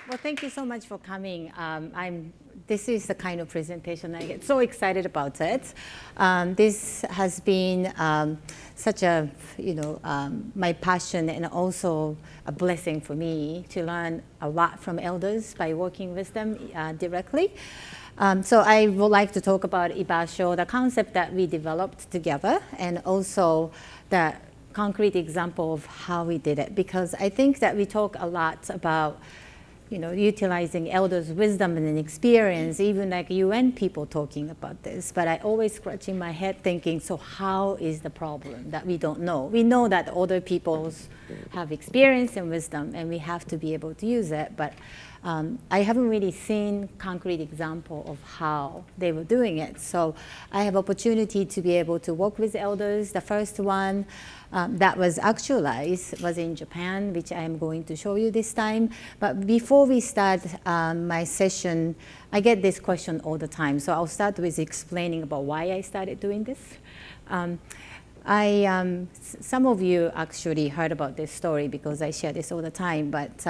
Well, thank you so much for coming. This is the kind of presentation I get so excited about it. This has been such a, my passion and also a blessing for me to learn a lot from elders by working with them directly. So I would like to talk about Ibasho, the concept that we developed together, and also the concrete example of how we did it. Because I think that we talk a lot about utilizing elders' wisdom and experience, even like UN people talking about this. But I always scratching my head thinking, so how is the problem that we don't know? We know that older people have experience and wisdom, and we have to be able to use it. But I haven't really seen concrete example of how they were doing it. So I have opportunity to be able to work with elders. The first one that was actualized was in Japan, which I am going to show you this time. But before we start my session, I get this question all the time. So I'll start with explaining about why I started doing this. Some of you actually heard about this story because I share this all the time, but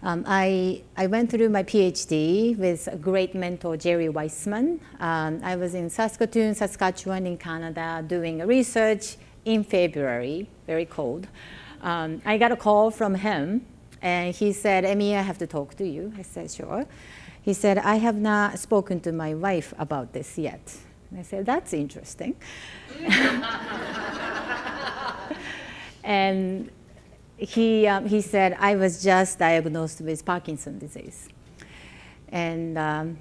I went through my PhD with a great mentor, Jerry Weissman. I was in Saskatoon, Saskatchewan in Canada doing research in February, very cold. I got a call from him and he said, Emi, I have to talk to you. I said, sure. He said, I have not spoken to my wife about this yet. And I said, that's interesting. And he said, I was just diagnosed with Parkinson's disease. And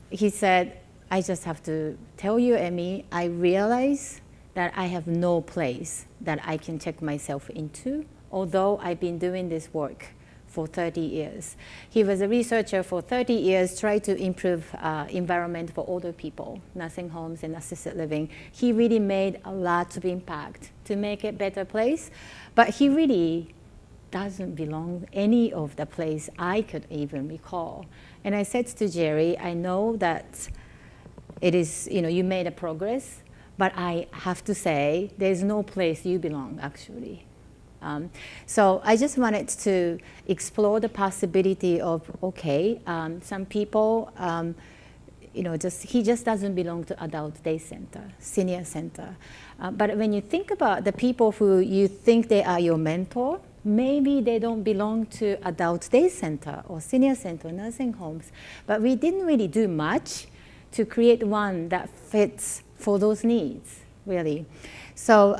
he said, I just have to tell you, Emi, I realize that I have no place that I can check myself into, although I've been doing this work for 30 years. He was a researcher for 30 years, tried to improve environment for older people, nursing homes and assisted living. He really made a lot of impact to make it a better place, but he really doesn't belong any of the place I could even recall. And I said to Jerry, I know that it is, you made a progress, but I have to say, there's no place you belong, actually. So I just wanted to explore the possibility of, okay, some people, he just doesn't belong to adult day center, senior center. But when you think about the people who you think they are your mentor, maybe they don't belong to adult day center or senior center, nursing homes. But we didn't really do much to create one that fits for those needs, really. So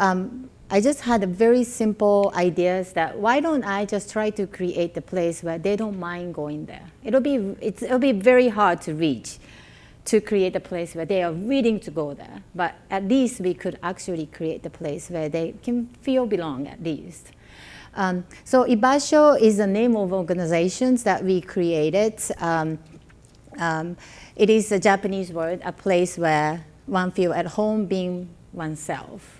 I just had a very simple ideas that why don't I just try to create a place where they don't mind going there. It'll be very hard to reach, to create a place where they are willing to go there. But at least we could actually create a place where they can feel belong at least. So Ibasho is the name of organizations that we created. It is a Japanese word, a place where one feels at home being oneself.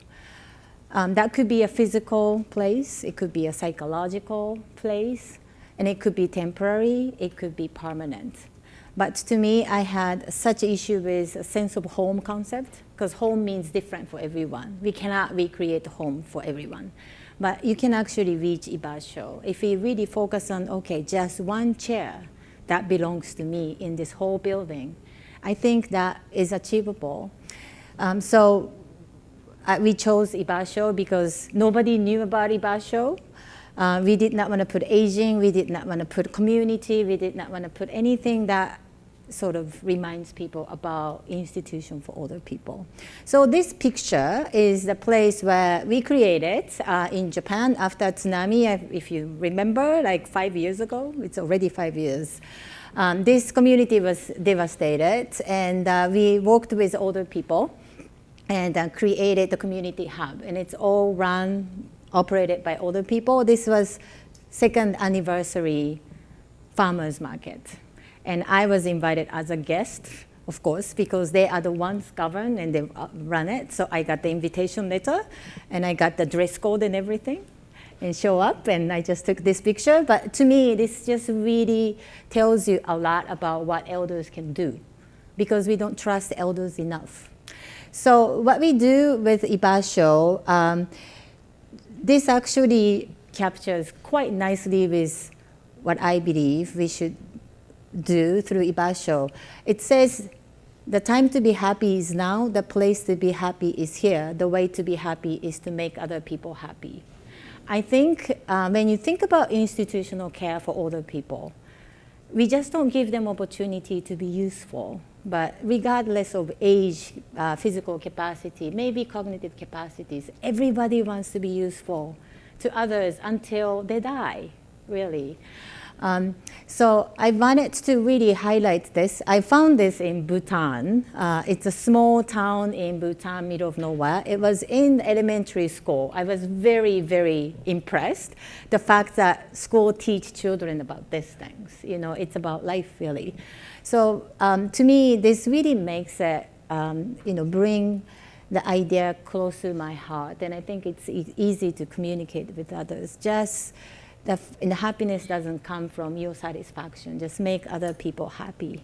That could be a physical place, it could be a psychological place, and it could be temporary, it could be permanent. But to me, I had such an issue with a sense of home concept, because home means different for everyone. We cannot recreate home for everyone. But you can actually reach Ibasho if we really focus on, okay, just one chair that belongs to me in this whole building. I think that is achievable. We chose Ibasho because nobody knew about Ibasho. We did not want to put aging, we did not want to put community, we did not want to put anything that sort of reminds people about institution for older people. So this picture is the place where we created in Japan after tsunami, if you remember, like 5 years ago. It's already 5 years. This community was devastated, and we worked with older people and created the community hub. And it's all operated by older people. This was second anniversary farmers market. And I was invited as a guest, of course, because they are the ones govern and they run it. So I got the invitation letter and I got the dress code and everything and show up, and I just took this picture. But to me, this just really tells you a lot about what elders can do, because we don't trust elders enough. So what we do with Ibasho, this actually captures quite nicely with what I believe we should do through Ibasho. It says, the time to be happy is now, the place to be happy is here, the way to be happy is to make other people happy. I think when you think about institutional care for older people, we just don't give them opportunity to be useful. But regardless of age, physical capacity, maybe cognitive capacities, everybody wants to be useful to others until they die, really. So I wanted to really highlight this. I found this in Bhutan. It's a small town in Bhutan, middle of nowhere. It was in elementary school. I was very, very impressed. The fact that school teach children about these things. You know, it's about life, really. So to me, this really makes it, bring the idea close to my heart. And I think it's easy to communicate with others. Just the happiness doesn't come from your satisfaction. Just make other people happy,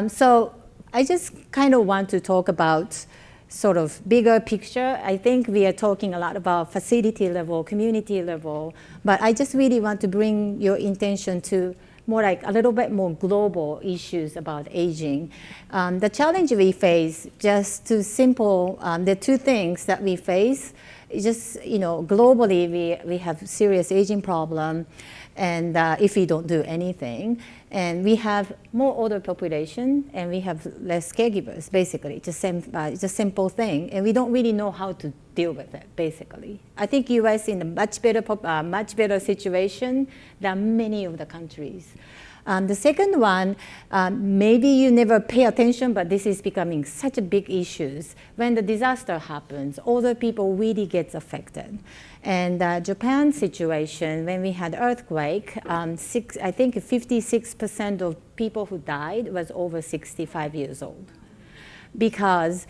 So I just kind of want to talk about sort of bigger picture. I think we are talking a lot about facility level, community level, but I just really want to bring your intention to more like a little bit more global issues about aging. The challenge we face, just too simple, the two things that we face, just, globally we have serious aging problem, and if we don't do anything, and we have more older population, and we have less caregivers, basically, just a simple thing, and we don't really know how to deal with it, basically. I think U.S. in a much better situation than many of the countries. The second one, maybe you never pay attention, but this is becoming such a big issue. When the disaster happens, older people really get affected. And Japan's situation, when we had earthquake, I think 56% of people who died was over 65 years old. Because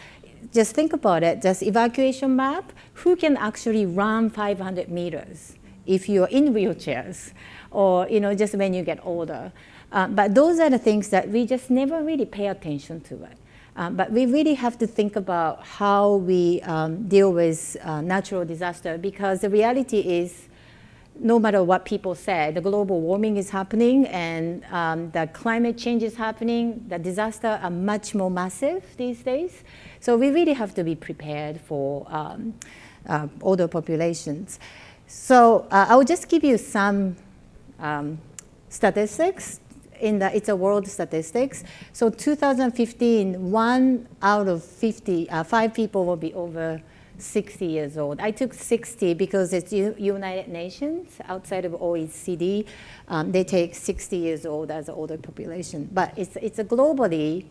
just think about it, just evacuation map, who can actually run 500 meters if you're in wheelchairs or just when you get older. But those are the things that we just never really pay attention to it. But we really have to think about how we deal with natural disaster, because the reality is, no matter what people say, the global warming is happening and the climate change is happening. The disasters are much more massive these days. So we really have to be prepared for older populations. So I'll just give you some statistics. It's a world statistics. So 2015, 1 out of 5 people will be over 60 years old. I took 60 because it's United Nations, outside of OECD. They take 60 years old as an older population. But it's a globally,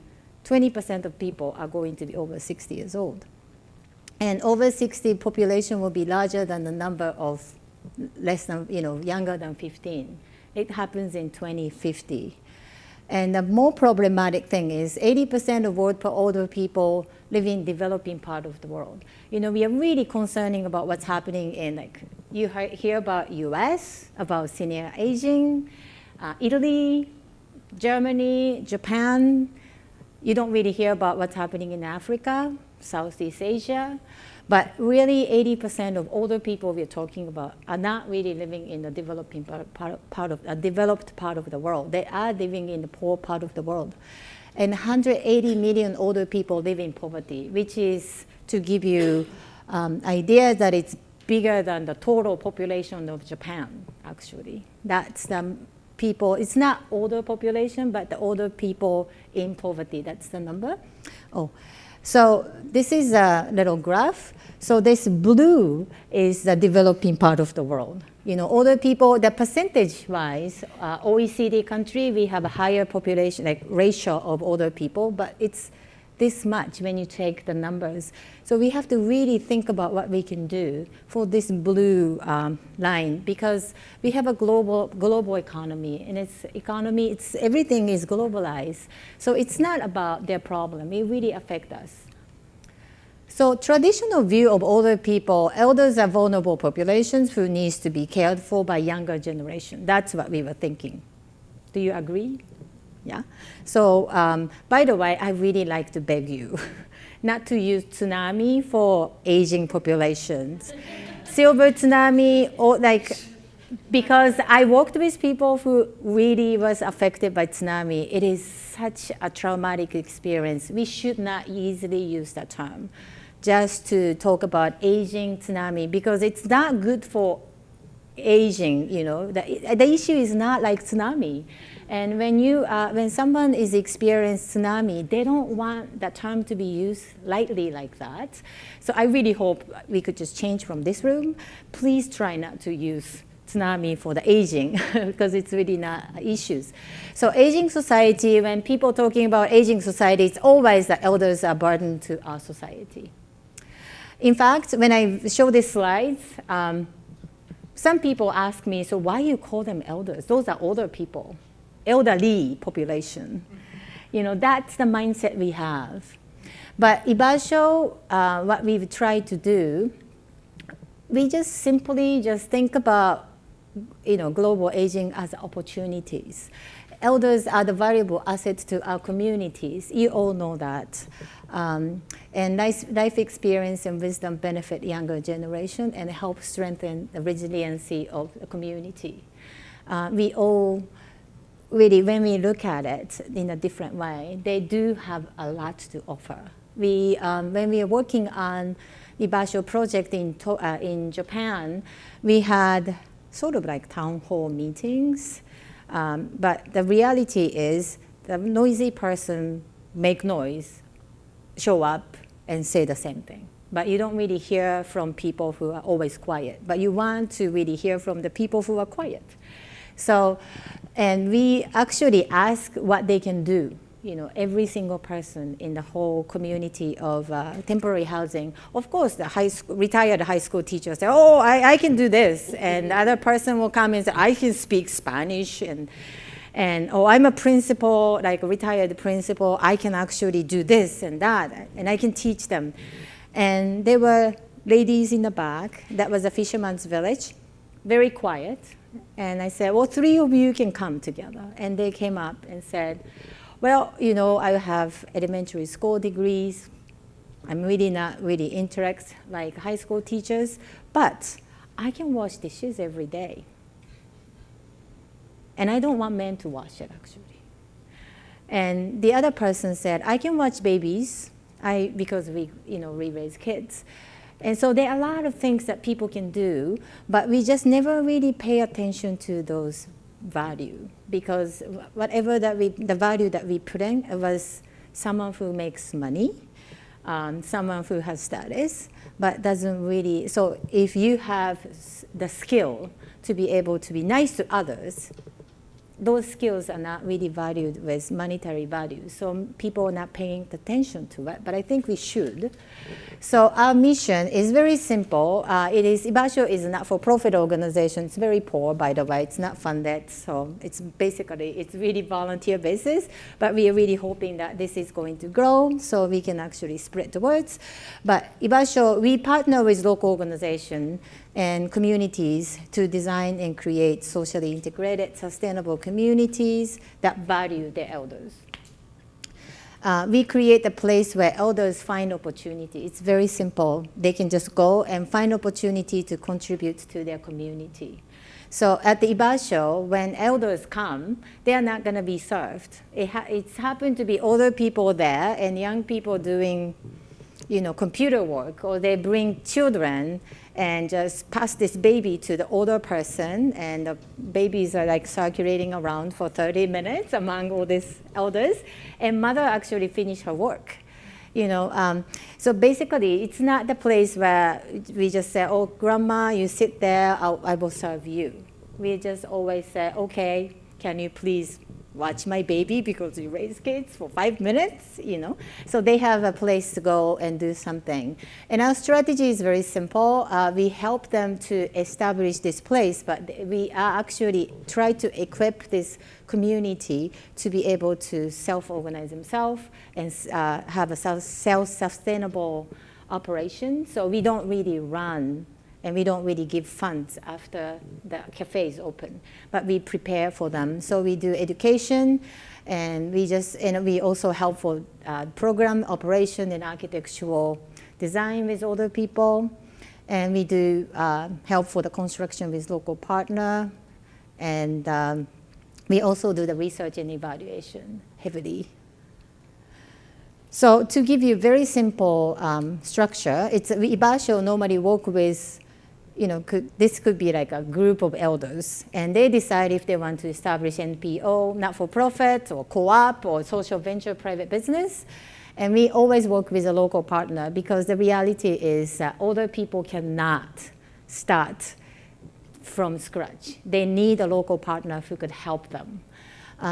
20% of people are going to be over 60 years old. And over 60 population will be larger than the number of less than, younger than 15. It happens in 2050. And the more problematic thing is 80% of older people live in developing part of the world. We are really concerning about what's happening in, you hear about US, about senior aging, Italy, Germany, Japan. You don't really hear about what's happening in Africa, Southeast Asia. But really 80% of older people we're talking about are not really living in the developing developed part of the world. They are living in the poor part of the world. And 180 million older people live in poverty, which is, to give you idea, that it's bigger than the total population of Japan, actually. That's the people, it's not older population, but the older people in poverty, that's the number. So this is a little graph. So this blue is the developing part of the world. Older people, the percentage-wise, OECD country, we have a higher population, ratio of older people, but it's this much when you take the numbers. So we have to really think about what we can do for this blue line, because we have a global economy, and everything is globalized. So it's not about their problem. It really affects us. So traditional view of older people, elders are vulnerable populations who needs to be cared for by younger generation. That's what we were thinking. Do you agree? Yeah. So by the way, I really like to beg you not to use tsunami for aging populations. Silver tsunami, or because I worked with people who really was affected by tsunami. It is such a traumatic experience. We should not easily use that term just to talk about aging tsunami, because it's not good for aging, you know. The issue is not like tsunami. And when someone is experiencing tsunami, they don't want that term to be used lightly like that. So I really hope we could just change from this room. Please try not to use tsunami for the aging, because it's really not issues. So aging society, when people talking about aging society, it's always the elders are a burden to our society. In fact, when I show these slides, some people ask me, so why you call them elders? Those are older people, elderly population. You know, that's the mindset we have. But Ibasho, what we've tried to do, we just simply think about, you know, global aging as opportunities. Elders are the valuable assets to our communities. You all know that. And life experience and wisdom benefit younger generation and help strengthen the resiliency of the community. We all really, when we look at it in a different way, they do have a lot to offer. When we are working on Ibasho project in Japan, we had sort of like town hall meetings. But the reality is the noisy person make noise, show up, and say the same thing. But you don't really hear from people who are always quiet. But you want to really hear from the people who are quiet. So, and we actually ask what they can do. You know, every single person in the whole community of temporary housing. Of course, the retired high school teachers say, oh, I can do this. And the other person will come and say, I can speak Spanish. And oh, I'm a principal, like a retired principal. I can actually do this and that. And I can teach them. And there were ladies in the back. That was a fisherman's village, very quiet. And I said, well, 3 of you can come together. And they came up and said, well, you know, I have elementary school degrees. I'm really not really interested like high school teachers, but I can wash dishes every day. And I don't want men to wash it, actually. And the other person said, I can watch babies because we raise kids. And so there are a lot of things that people can do, but we just never really pay attention to those value, because whatever the value that we put in was someone who makes money, someone who has status, but doesn't really. So if you have the skill to be able to be nice to others, those skills are not really valued with monetary value. So people are not paying attention to it, but I think we should. So our mission is very simple. Ibasho is a not-for-profit organization. It's very poor, by the way. It's not funded, so it's really volunteer basis, but we are really hoping that this is going to grow so we can actually spread the words. But Ibasho, we partner with local organizations and communities to design and create socially integrated, sustainable communities that value their elders. We create a place where elders find opportunity. It's very simple. They can just go and find opportunity to contribute to their community. So at the Ibasho, when elders come, they are not going to be served. It's happened to be older people there and young people doing, computer work, or they bring children and just pass this baby to the older person, and the babies are like circulating around for 30 minutes among all these elders, and mother actually finished her work. So basically, it's not the place where we just say, oh, grandma, you sit there, I will serve you. We just always say, okay, can you please watch my baby because you raise kids for 5 minutes, So they have a place to go and do something. And our strategy is very simple. We help them to establish this place, but we are actually try to equip this community to be able to self-organize themselves and have a self-sustainable operation. So we don't really run and we don't really give funds after the cafe is open, but we prepare for them. So we do education, and we also help for program operation and architectural design with older people. And we do help for the construction with local partner. And we also do the research and evaluation heavily. So to give you a very simple structure, Ibasho normally work with, this could be like a group of elders, and they decide if they want to establish NPO, not-for-profit, or co-op, or social venture private business. And we always work with a local partner because the reality is that older people cannot start from scratch. They need a local partner who could help them.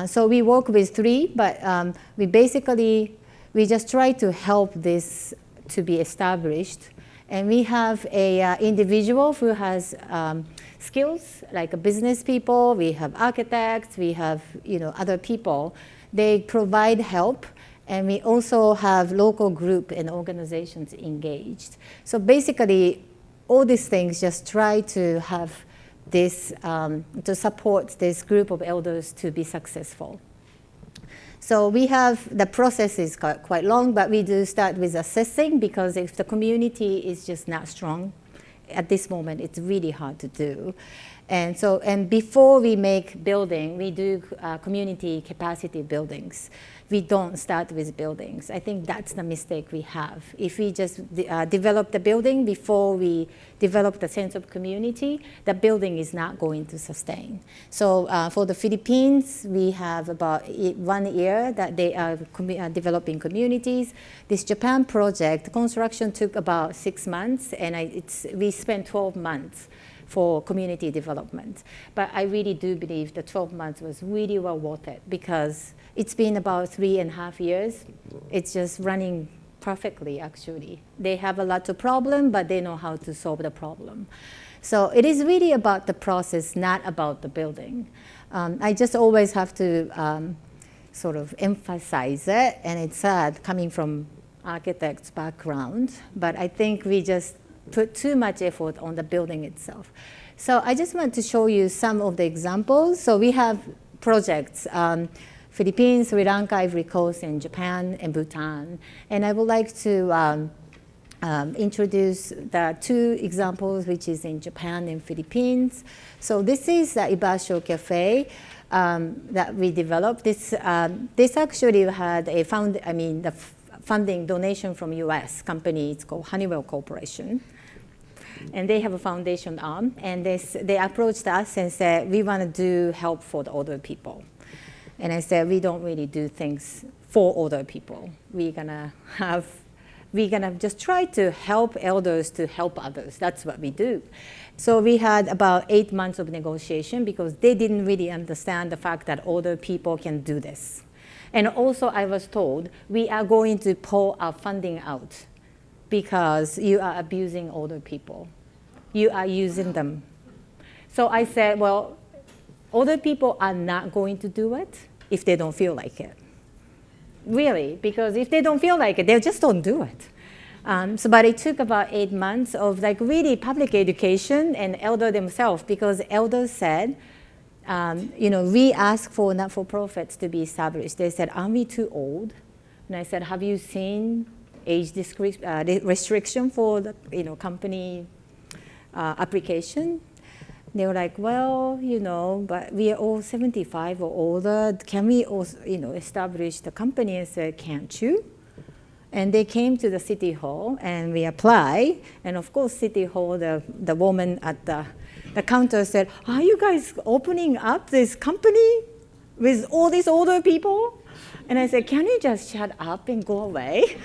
So we work with 3, but we just try to help this to be established. And we have a individual who has skills, like business people, we have architects, we have other people. They provide help, and we also have local group and organizations engaged. So basically, all these things just try to have this, to support this group of elders to be successful. So we have, the process is quite long, but we do start with assessing, because if the community is just not strong, at this moment, it's really hard to do. And before we make building, we do community capacity buildings. We don't start with buildings. I think that's the mistake we have. If we just develop the building before we develop the sense of community, the building is not going to sustain. So for the Philippines, we have about 1 year that they are developing communities. This Japan project, construction took about 6 months, and we spent 12 months for community development. But I really do believe the 12 months was really well worth it, because it's been about 3.5 years. It's just running perfectly, actually. They have a lot of problems, but they know how to solve the problem. So it is really about the process, not about the building. I just always have to sort of emphasize it, and it's sad coming from architect's background, but I think we just put too much effort on the building itself. So I just want to show you some of the examples. So we have projects, Philippines, Sri Lanka, Ivory Coast, and Japan, and Bhutan. And I would like to introduce the 2 examples, which is in Japan and Philippines. So this is the Ibasho Cafe that we developed. This actually had a the funding donation from US company. It's called Honeywell Corporation. And they have a foundation arm, and they approached us and said, we want to do help for the older people. And I said, we don't really do things for older people. We're gonna just try to help elders to help others. That's what we do. So we had about 8 months of negotiation, because they didn't really understand the fact that older people can do this. And also I was told, we are going to pull our funding out because you are abusing older people. You are using them. So I said, well, older people are not going to do it if they don't feel like it. Really, because if they don't feel like it, they just don't do it. But it took about 8 months of really public education and elder themselves, because elders said, we asked for not-for-profits to be established. They said, aren't we too old? And I said, have you seen age restriction for the company application? They were like, well, but we are all 75 or older. Can we also, establish the company? I said, can't you? And they came to the city hall, and we applied. And of course, city hall, the woman at the counter said, are you guys opening up this company with all these older people? And I said, can you just shut up and go away?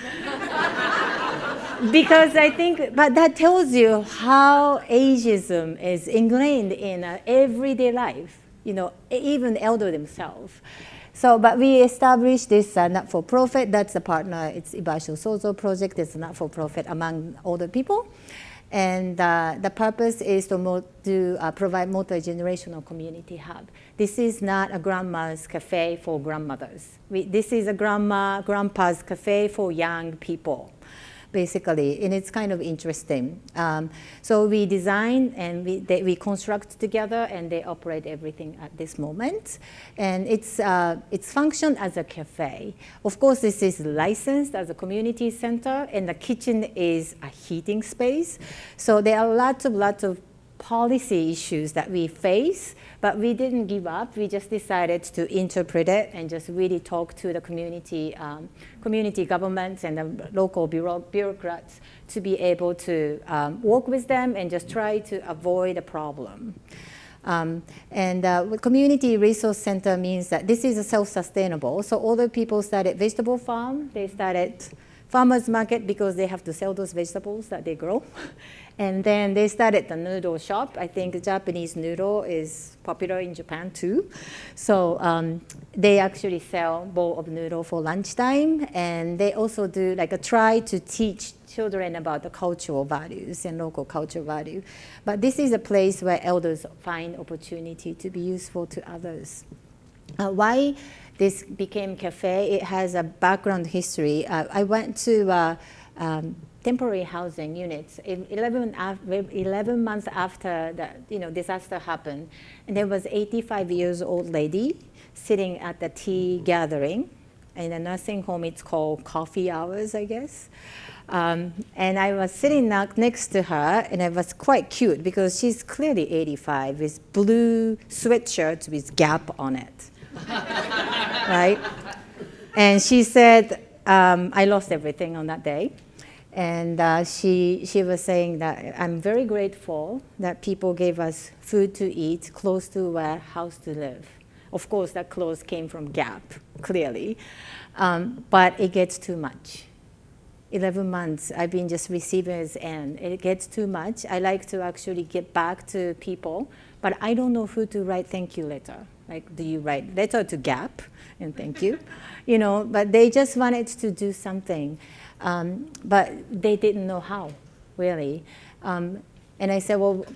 Because I think, but that tells you how ageism is ingrained in everyday life, even elder themselves. So, but we established this not-for-profit. That's the partner. It's Ibasho Sozo project. It's a not-for-profit among older people. And the purpose is to provide multi-generational community hub. This is not a grandma's cafe for grandmothers. This is a grandpa's cafe for young people. basically, and it's kind of interesting. So we design and we construct together, and they operate everything at this moment. And it's functioned as a cafe. Of course, this is licensed as a community center, and the kitchen is a heating space. So there are lots of policy issues that we face, but we didn't give up. We just decided to interpret it and just really talk to the community governments and the local bureaucrats to be able to work with them and just try to avoid a problem. Community resource center means that this is self-sustainable. So older people started vegetable farm. They started farmers market because they have to sell those vegetables that they grow. And then they started the noodle shop. I think Japanese noodle is popular in Japan too. So they actually sell bowl of noodle for lunchtime. And they also do like a try to teach children about the cultural values and local cultural value. But this is a place where elders find opportunity to be useful to others. Why this became cafe? It has a background history. I went to temporary housing units 11 months after the disaster happened, and there was 85 years old lady sitting at the tea gathering in a nursing home. It's called coffee hours, I guess. And I was sitting next to her, and it was quite cute because she's clearly 85 with blue sweatshirt with Gap on it, right? And she said, I lost everything on that day. And she was saying that I'm very grateful that people gave us food to eat, clothes to wear, house to live. Of course, that clothes came from Gap, clearly. But it gets too much. 11 months, I've been just receivers, and it gets too much. I like to actually get back to people, but I don't know who to write thank you letter. Like, do you write letter to Gap and thank you? But they just wanted to do something. But they didn't know how, really. And I said, well,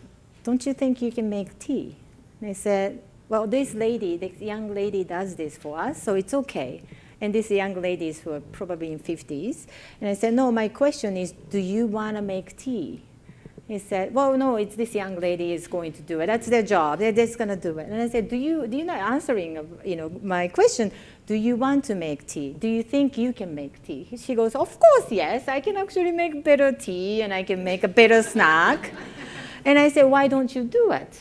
don't you think you can make tea? And they said, well, this young lady does this for us, so it's okay. And these young ladies who are probably in 50s. And I said, no, my question is, do you want to make tea? He said, well, no, it's this young lady is going to do it. That's their job. They're just going to do it. And I said, do you not answering my question? Do you want to make tea? Do you think you can make tea? She goes, of course, yes. I can actually make better tea, and I can make a better snack. And I said, why don't you do it?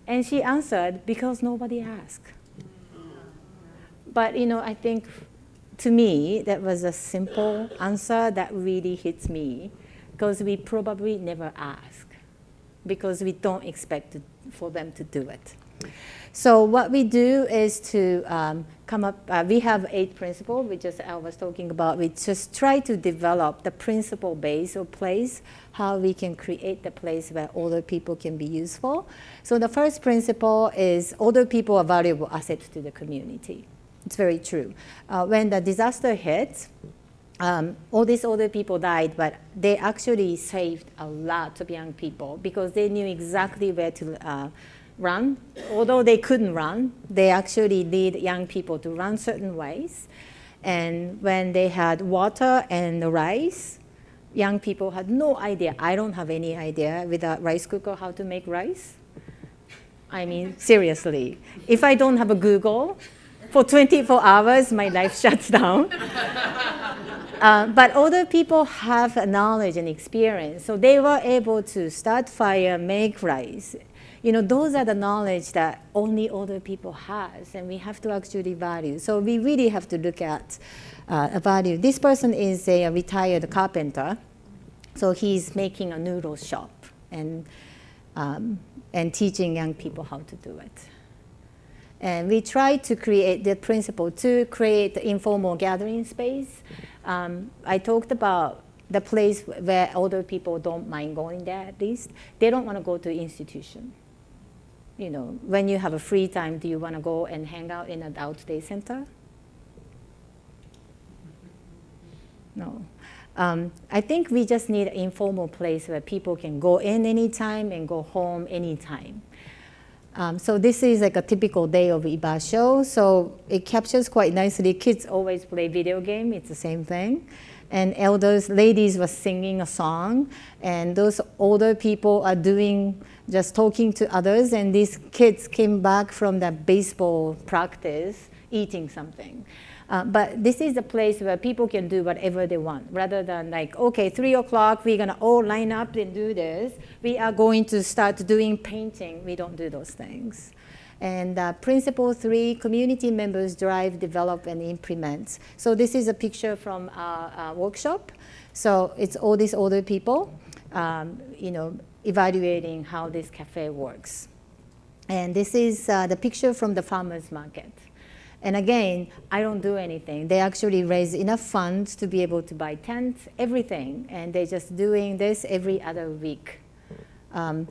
And she answered, because nobody asked. But, I think to me, that was a simple answer that really hits me, because we probably never ask, because we don't expect for them to do it. So what we do is to come up, we have 8 principles, which I was talking about. We just try to develop the principle base or place, how we can create the place where older people can be useful. So the first principle is older people are valuable assets to the community. It's very true. When the disaster hit, all these older people died, but they actually saved a lot of young people because they knew exactly where to run. Although they couldn't run, they actually lead young people to run certain ways. And when they had water and rice, young people had no idea. I don't have any idea with a rice cooker how to make rice. I mean, seriously. If I don't have a Google, for 24 hours, my life shuts down. But older people have knowledge and experience, so they were able to start fire, make rice. Those are the knowledge that only older people has, and we have to actually value. So we really have to look at a value. This person is a retired carpenter, so he's making a noodle shop and teaching young people how to do it. And we try to create the principle to create the informal gathering space. I talked about the place where older people don't mind going there, at least. They don't want to go to institution. When you have a free time, do you want to go and hang out in an adult day center? No. I think we just need an informal place where people can go in anytime and go home anytime. So this is like a typical day of Ibasho. So it captures quite nicely. Kids always play video game. It's the same thing. and elders, ladies were singing a song, and those older people are just talking to others, and these kids came back from the baseball practice eating something. But this is a place where people can do whatever they want, rather than like, okay, 3 o'clock, we're gonna all line up and do this. We are going to start doing painting. We don't do those things. And principle 3, community members drive, develop, and implement. So this is a picture from our workshop. So it's all these older people, evaluating how this cafe works. And this is the picture from the farmer's market. And again, I don't do anything. They actually raise enough funds to be able to buy tents, everything. And they're just doing this every other week. And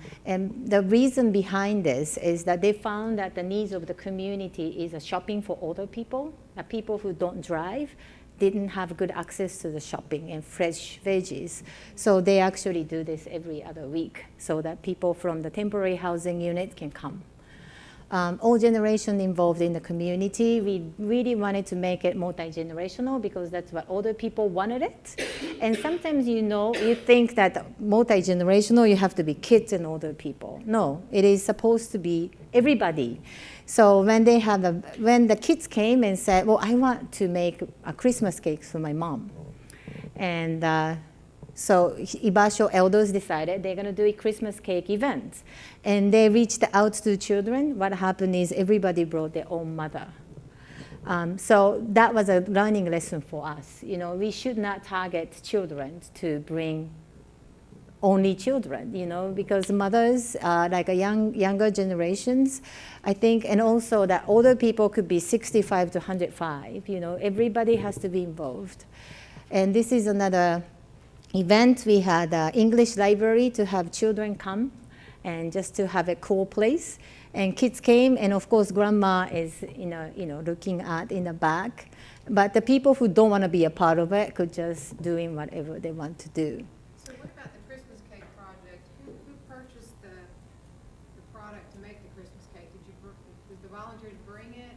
the reason behind this is that they found that the needs of the community is a shopping for older people. People who don't drive didn't have good access to the shopping and fresh veggies. So they actually do this every other week so that people from the temporary housing unit can come. All generations involved in the community. We really wanted to make it multi-generational because that's what older people wanted it. And sometimes, you think that multi-generational, you have to be kids and older people. No, it is supposed to be everybody. So when the kids came and said, well, I want to make a Christmas cake for my mom. And so Ibasho elders decided they're going to do a Christmas cake event. And they reached out to children. What happened is everybody brought their own mother. So that was a learning lesson for us. We should not target children to bring only children, because mothers, like younger generations, I think, and also that older people could be 65 to 105. Everybody has to be involved. And this is another event. We had an English library to have children come and just to have a cool place. And kids came, and of course grandma is looking at in the back. But the people who don't want to be a part of it could just doing whatever they want to do. So what about the Christmas cake project? Who purchased the product to make the Christmas cake? Did the volunteers bring it,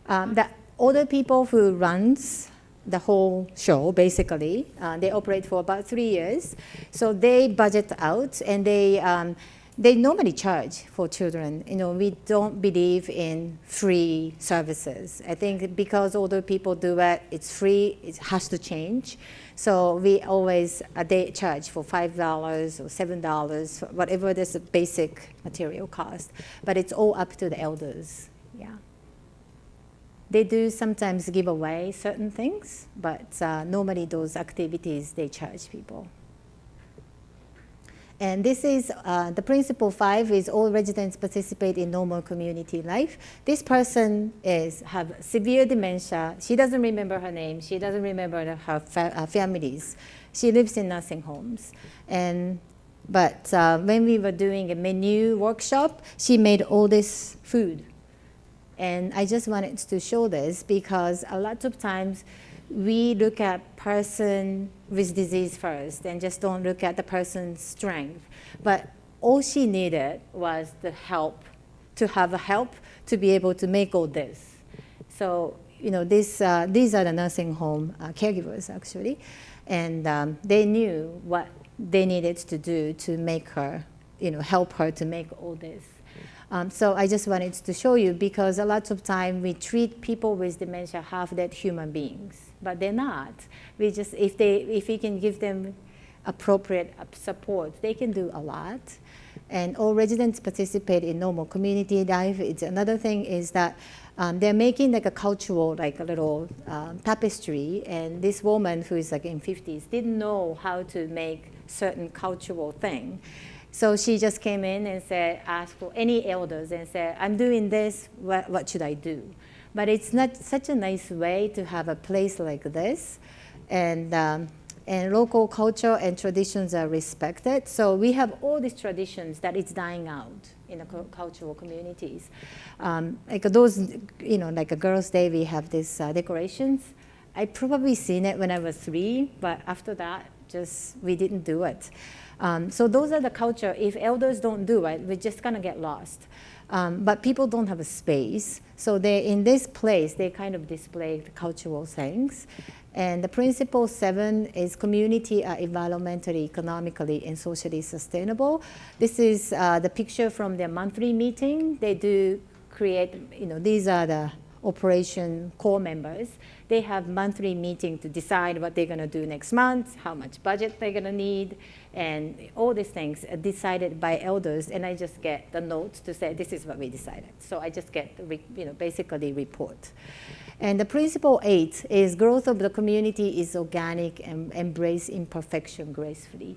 or? The older people who runs the whole show, basically. They operate for about 3 years. So they budget out, and they normally charge for children. We don't believe in free services. I think because older people do it, it's free, it has to change. So we always, they charge for $5 or $7, whatever this basic material cost. But it's all up to the elders, yeah. They do sometimes give away certain things, but normally those activities, they charge people. And this is the principle 5 is all residents participate in normal community life. This person have severe dementia. She doesn't remember her name. She doesn't remember her families. She lives in nursing homes. But when we were doing a menu workshop, she made all this food. And I just wanted to show this because a lot of times we look at person with disease first and just don't look at the person's strength. But all she needed was the help, to have a help to be able to make all this. So, these are the nursing home caregivers, actually. And they knew what they needed to do to make her, help her to make all this. So I just wanted to show you because a lot of time we treat people with dementia half-dead human beings, but they're not. We just, if we can give them appropriate support, they can do a lot. And all residents participate in normal community life. It's another thing is that they're making like a cultural, like a little tapestry. And this woman who is like in 50s didn't know how to make certain cultural thing. So she just came in and asked for any elders and said, I'm doing this, what should I do? But it's not such a nice way to have a place like this. And local culture and traditions are respected. So we have all these traditions that it's dying out in the cultural communities. Like those, like a Girls' Day, we have these decorations. I probably seen it when I was 3, but after that, we didn't do it. So those are the culture. If elders don't do it, we're just gonna get lost. But people don't have a space. So they, in this place, they kind of display the cultural things. And the principle 7 is community are environmentally, economically, and socially sustainable. This is the picture from their monthly meeting. They do create, these are the operation core members. They have monthly meeting to decide what they're going to do next month, how much budget they're going to need, and all these things are decided by elders. And I just get the notes to say this is what we decided. So I just get basically report. And the principle 8 is growth of the community is organic and embrace imperfection gracefully.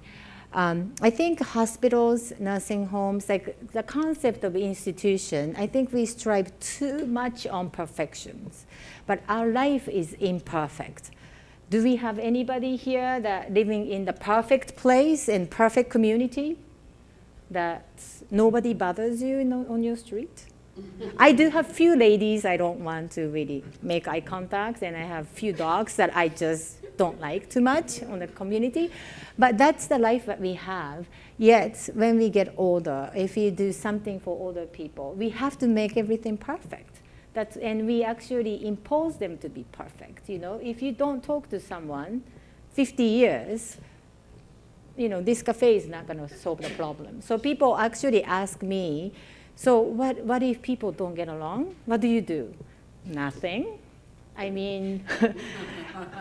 I think hospitals, nursing homes, like the concept of institution, I think we strive too much on perfections, but our life is imperfect. Do we have anybody here that living in the perfect place and perfect community that nobody bothers you on your street? I do have few ladies I don't want to really make eye contact, and I have few dogs that I just don't like too much on the community. But that's the life that we have. Yet, when we get older, if we do something for older people, we have to make everything perfect. And we actually impose them to be perfect. If you don't talk to someone 50 years, this cafe is not going to solve the problem. So people actually ask me, so what if people don't get along? What do you do? Nothing. I mean,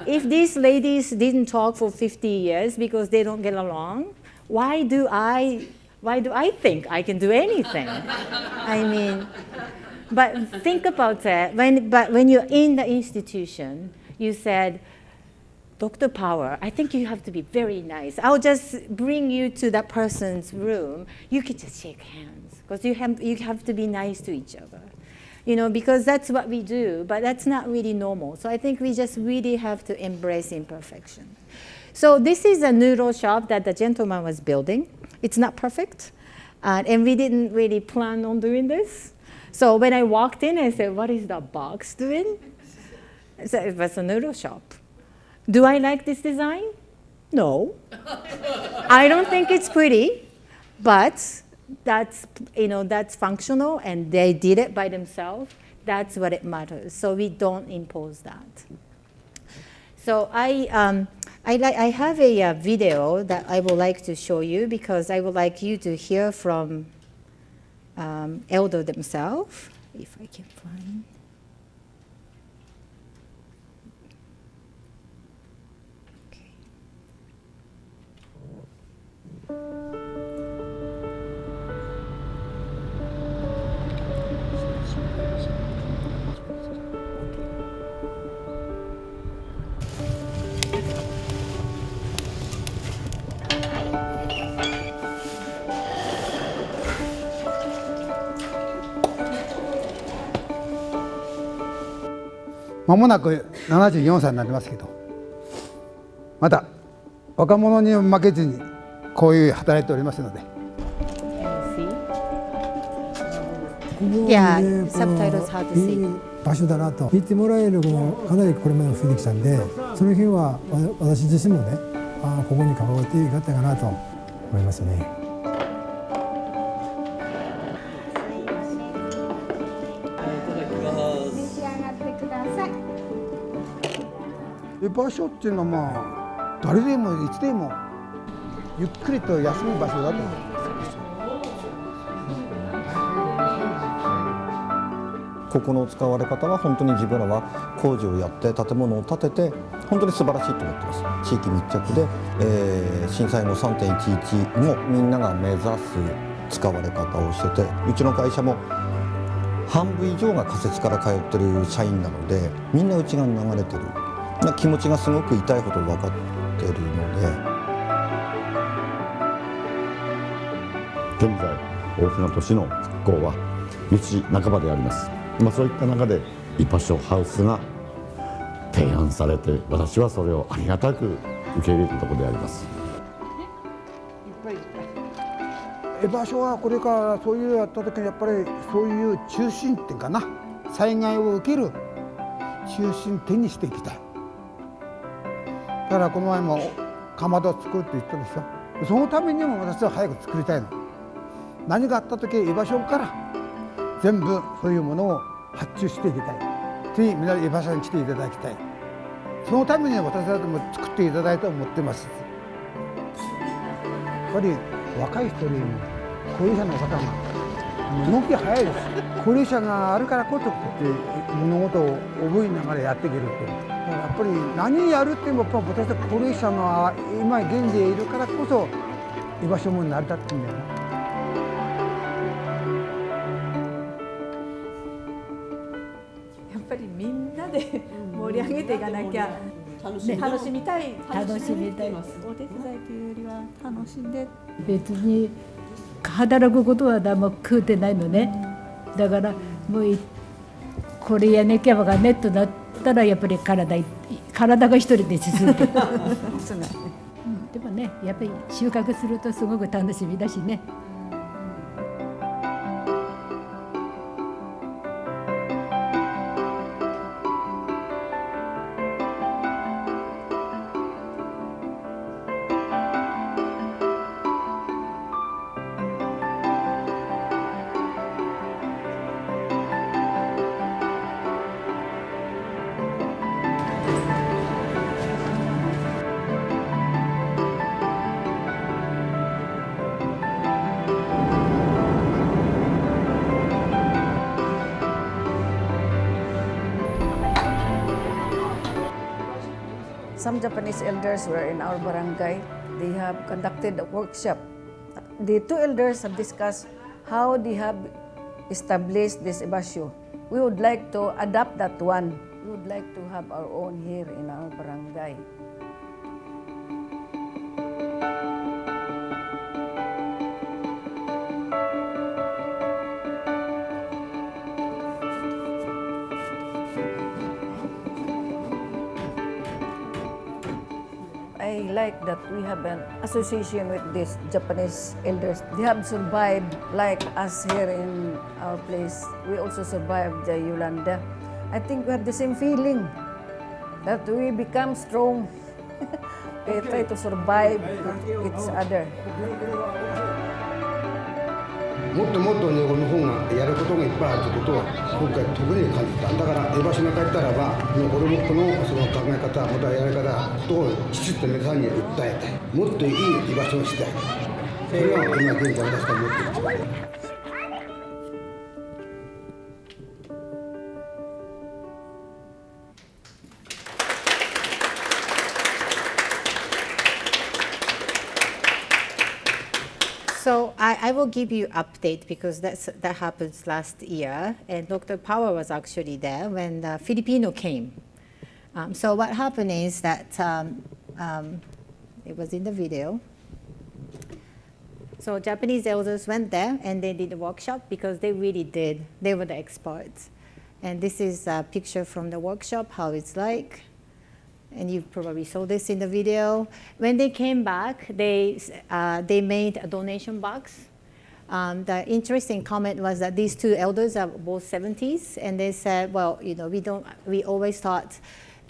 if these ladies didn't talk for 50 years because they don't get along, why do I think I can do anything? I mean, but think about that. When you're in the institution, you said, Dr. Power, I think you have to be very nice. I'll just bring you to that person's room. You can just shake hands because you have to be nice to each other. Because that's what we do, but that's not really normal. So I think we just really have to embrace imperfection. So this is a noodle shop that the gentleman was building. It's not perfect, and we didn't really plan on doing this. So when I walked in, I said, what is that box doing? So it was a noodle shop. Do I like this design? No. I don't think it's pretty, but that's functional, and they did it by themselves. That's what it matters. So we don't impose that. So I have a video that I would like to show you because I would like you to hear from elder themselves, if I can find.間もなく74歳になりますけど、また若者に負けずにこういう働いておりますので。Yeah, subtitles hard to see. いい場所だなと言ってもらえるのがかなりこれまで増えてきたんで、その辺は私自身もね、ここに関わってよかったかなと思いますね。場所っていうのは誰でもいつでもゆっくりと休む場所だと思います。ここの使われ方は本当に自分らは工事をやって建物を建てて本当に素晴らしいと思ってます。地域密着で、震災後 3.11 もみんなが目指す使われ方をしてて、うちの会社も半分以上が仮設から通ってる社員なので、みんな内側に流れてる気持ちがすごく痛いほど分かってるので。現在大きな都市の復興は道半ばであります。そういった中でイパショハウスが提案されて、私はそれをありがたく受け入れたところであります。場所はこれからそういうやった時にやっぱりそういう中心点かな、災害を受ける中心点にしていきたい。だからこの前もかまどを作るって言ったでしょ。そのためにも私は早く作りたいの。何があった時居場所から全部そういうものを発注していきたい。ぜひ皆居場所に来ていただきたい。そのために私たちも作っていただいたと思ってます。やっぱり若い人よりも高齢者の方が動き早いです。高齢者があるからこそって物事を覚えながらやっていけるって。だからやっぱり何やるってもやっぱ私たち高齢者が今現在いるからこそ居場所も成り立ってるんだよな。やっぱりみんなで盛り上げていかなきゃ、楽しみたいお手伝いというよりは楽しんで。別に働くことは何も食うてないのね。だからもうこれやねきゃばがねとなったらやっぱり体が一人で進む。でもねやっぱり収穫するとすごく楽しみだしね。Some Japanese elders were in our barangay. They have conducted a workshop. The two elders have discussed how they have established this Ibasho. We would like to adapt that one. We would like to have our own here in our barangay. I like that we have an association with these Japanese elders. They have survived like us here in our place. We also survived the Yolanda. I think we have the same feeling that we become strong. We try to survive each other. もっともっとね、この本がやることがいっぱいあるということを今回特に感じた。だから居場所が帰ったらば、俺もこのその考え方、またやり方をきちっと皆さんに訴えたい。もっといい居場所をしたい。それは今現在私が思っているつもりです。So I will give you update because that happens last year, and Dr. Power was actually there when the Filipino came. So what happened is that it was in the video. So Japanese elders went there and they did a workshop because they really did. They were the experts. And this is a picture from the workshop, how it's like. And you probably saw this in the video. When they came back, they made a donation box. The interesting comment was that these two elders are both 70s, and they said, well, you know, we always thought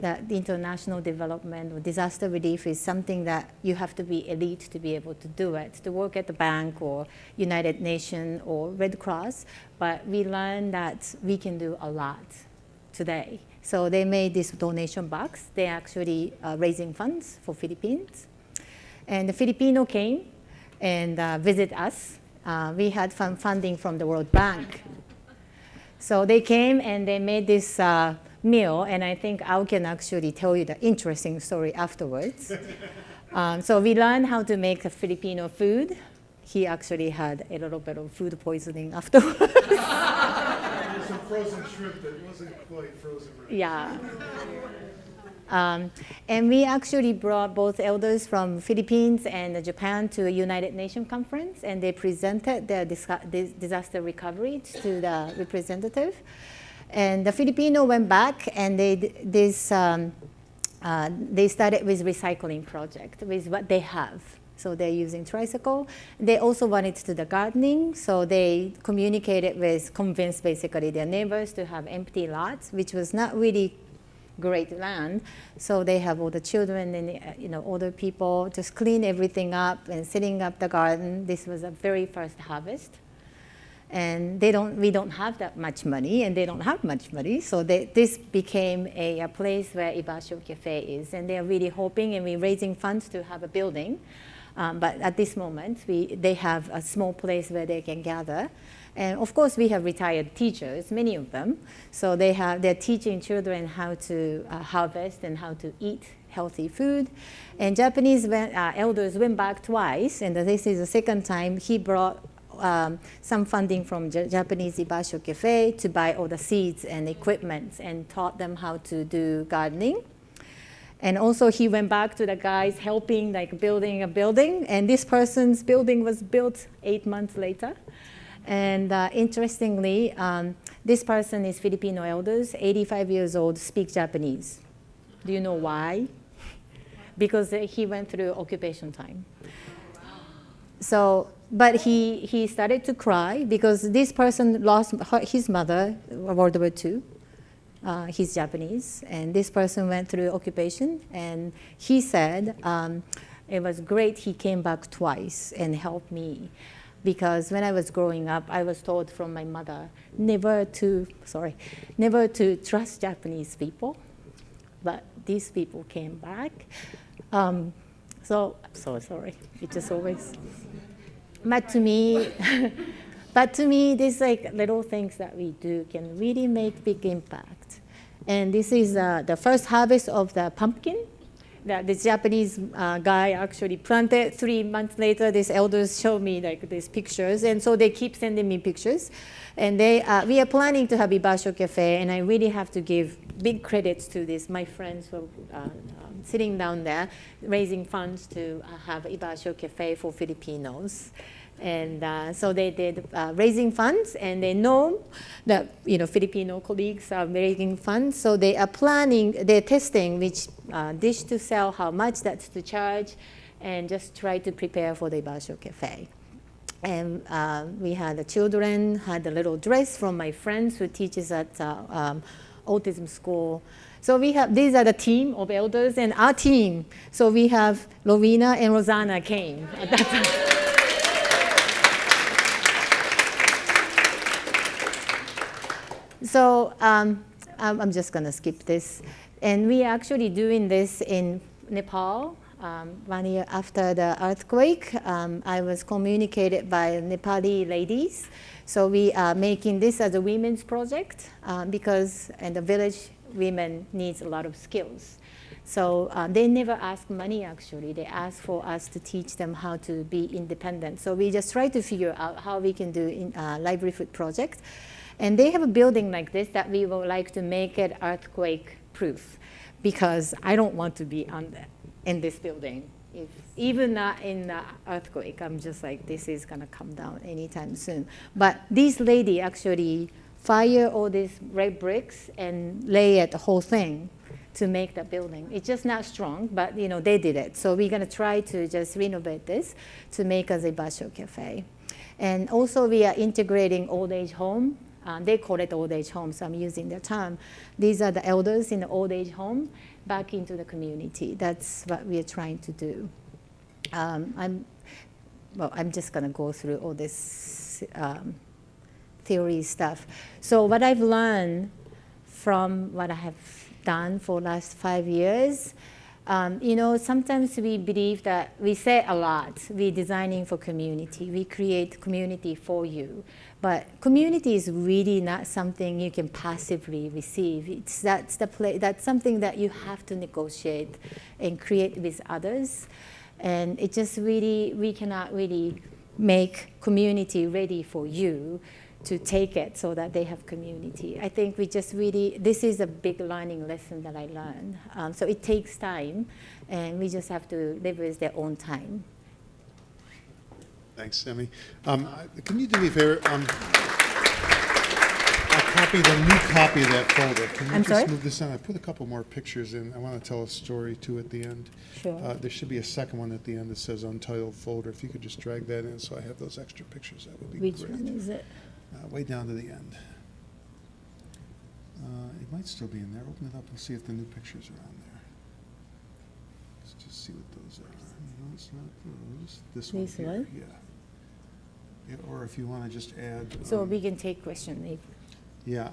that the international development or disaster relief is something that you have to be elite to be able to do it, to work at the bank or United Nations or Red Cross. But we learned that we can do a lot today. So they made this donation box. They're actually raising funds for Philippines. And the Filipino came and visit us. We had funding from the World Bank. So they came and they made this meal, and I think I can actually tell you the interesting story afterwards. So we learned how to make the Filipino food. He actually had a little bit of food poisoning afterwards. Some frozen shrimp that wasn't quite frozen right. Yeah. And we actually brought both elders from Philippines and Japan to a United Nations conference, and they presented their disaster recovery to the representative. And the Filipino went back and they started with recycling project with what they have. So they're using tricycle. They also wanted to do the gardening, so they convinced basically their neighbors to have empty lots, which was not really great land. So they have all the children and older people just clean everything up and setting up the garden. This was the very first harvest. And we don't have that much money, and they don't have much money. So this became a place where Ibasho Cafe is. And they're really hoping, and we're raising funds to have a building. But at this moment, they have a small place where they can gather. And of course, we have retired teachers, many of them. So they're teaching children how to harvest and how to eat healthy food. And Japanese elders went back twice, and this is the second time. He brought some funding from Japanese Ibasho Cafe to buy all the seeds and equipment and taught them how to do gardening. And also he went back to the guys helping like building a building, and this person's building was built 8 months later. And interestingly, this person is Filipino elders, 85 years old, speak Japanese. Do you know why? Because he went through occupation time. So, but he started to cry because this person lost his mother, World War II. He's Japanese, and this person went through occupation, and he said it was great he came back twice and helped me, because when I was growing up, I was told from my mother never to trust Japanese people, but these people came back. So I'm so sorry. It just always. But to me, these like little things that we do can really make big impact. And this is the first harvest of the pumpkin that this Japanese guy actually planted. 3 months later, these elders showed me like these pictures, and so they keep sending me pictures. And we are planning to have Ibasho Cafe, and I really have to give big credits to this. My friends were sitting down there, raising funds to have Ibasho Cafe for Filipinos. And so they did raising funds, and they know that Filipino colleagues are raising funds. So they are they're testing which dish to sell, how much that's to charge, and just try to prepare for the Ibasho Cafe. And we had the children had a little dress from my friends who teaches at autism school. So these are the team of elders and our team. So we have Rowena and Rosanna came at that time. So I'm just going to skip this. And we are actually doing this in Nepal. 1 year after the earthquake, I was communicated by Nepali ladies. So we are making this as a women's project because the village women needs a lot of skills. So they never ask money, actually. They ask for us to teach them how to be independent. So we just try to figure out how we can do a livelihood project. And they have a building like this that we would like to make it earthquake proof, because I don't want to be in this building. Even not in the earthquake, I'm just like, this is gonna come down anytime soon. But these ladies actually fire all these red bricks and lay it the whole thing to make the building. It's just not strong, but they did it. So we're gonna try to just renovate this to make us a Ibasho Cafe. And also we are integrating old age home. They call it old age home, so I'm using the term. These are the elders in the old age home back into the community. That's what we are trying to do. I'm just going to go through all this theory stuff. So what I've learned from what I have done for the last 5 years, sometimes we believe that we say a lot, we're designing for community, we create community for you. But community is really not something you can passively receive. That's something that you have to negotiate and create with others. And it just really, we cannot really make community ready for you to take it so that they have community. I think we just really, this is a big learning lesson that I learned. So it takes time, and we just have to live with their own time. Thanks, Emi. Can you do me a favor? The new copy of that folder. Can you just move this on? I put a couple more pictures in. I want to tell a story too at the end. Sure. There should be a second one at the end that says untitled folder. If you could just drag that in so I have those extra pictures, that would be great. Which one is it? Way down to the end. It might still be in there. Open it up and see if the new pictures are on there. Let's just see what those are. No, it's not those. This one here. Yeah. or if you want to just add. So we can take question if. Yeah,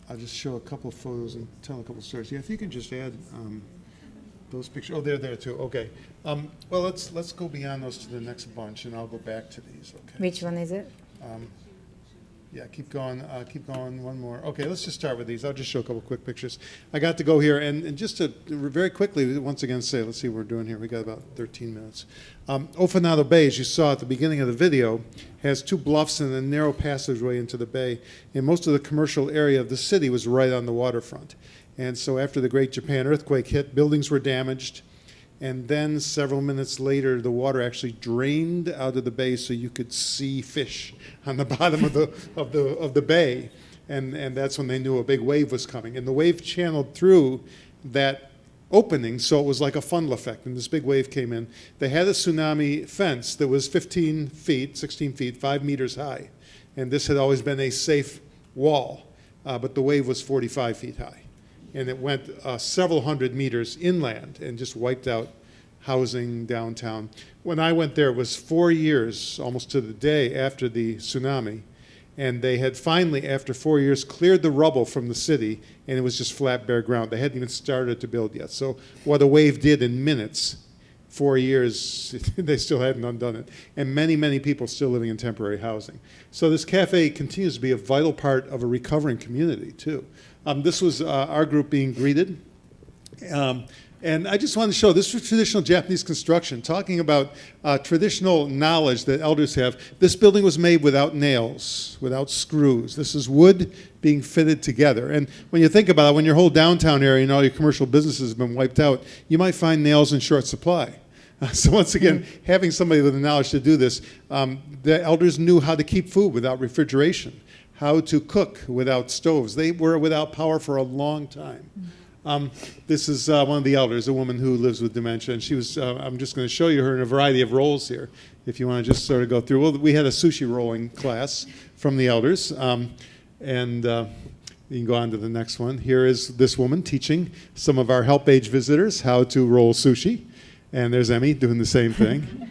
I'll just show a couple of photos and tell a couple of stories. Yeah, if you can just add those pictures. Oh, they're there too. Okay. Well, let's go beyond those to the next bunch, and I'll go back to these. Okay. Which one is it? Yeah, keep going. One more. Okay, let's just start with these. I'll just show a couple quick pictures. I got to go here, and just to very quickly, once again, say, let's see what we're doing here. We got about 13 minutes. Ofanado Bay, as you saw at the beginning of the video, has two bluffs and a narrow passageway into the bay, and most of the commercial area of the city was right on the waterfront. And so after the Great Japan earthquake hit, buildings were damaged, and then several minutes later, the water actually drained out of the bay so you could see fish on the bottom of the bay. And that's when they knew a big wave was coming. And the wave channeled through that opening, so it was like a funnel effect. And this big wave came in. They had a tsunami fence that was 15 feet, 16 feet, 5 meters high. And this had always been a safe wall, but the wave was 45 feet high. And it went several hundred meters inland and just wiped out housing downtown. When I went there, it was 4 years, almost to the day, after the tsunami. And they had finally, after 4 years, cleared the rubble from the city, and it was just flat, bare ground. They hadn't even started to build yet. So what a wave did in minutes, 4 years, they still hadn't undone it. And many, many people still living in temporary housing. So this cafe continues to be a vital part of a recovering community, too. This was our group being greeted. And I just wanted to show, this was traditional Japanese construction, talking about traditional knowledge that elders have. This building was made without nails, without screws. This is wood being fitted together. And when you think about it, when your whole downtown area and all your commercial businesses have been wiped out, you might find nails in short supply. So once again, having somebody with the knowledge to do this, the elders knew how to keep food without refrigeration, how to cook without stoves. They were without power for a long time. This is one of the elders, a woman who lives with dementia, and she was, I'm just going to show you her in a variety of roles here, if you want to just sort of go through. Well, we had a sushi rolling class from the elders, and you can go on to the next one. Here is this woman teaching some of our help age visitors how to roll sushi, and there's Emi doing the same thing.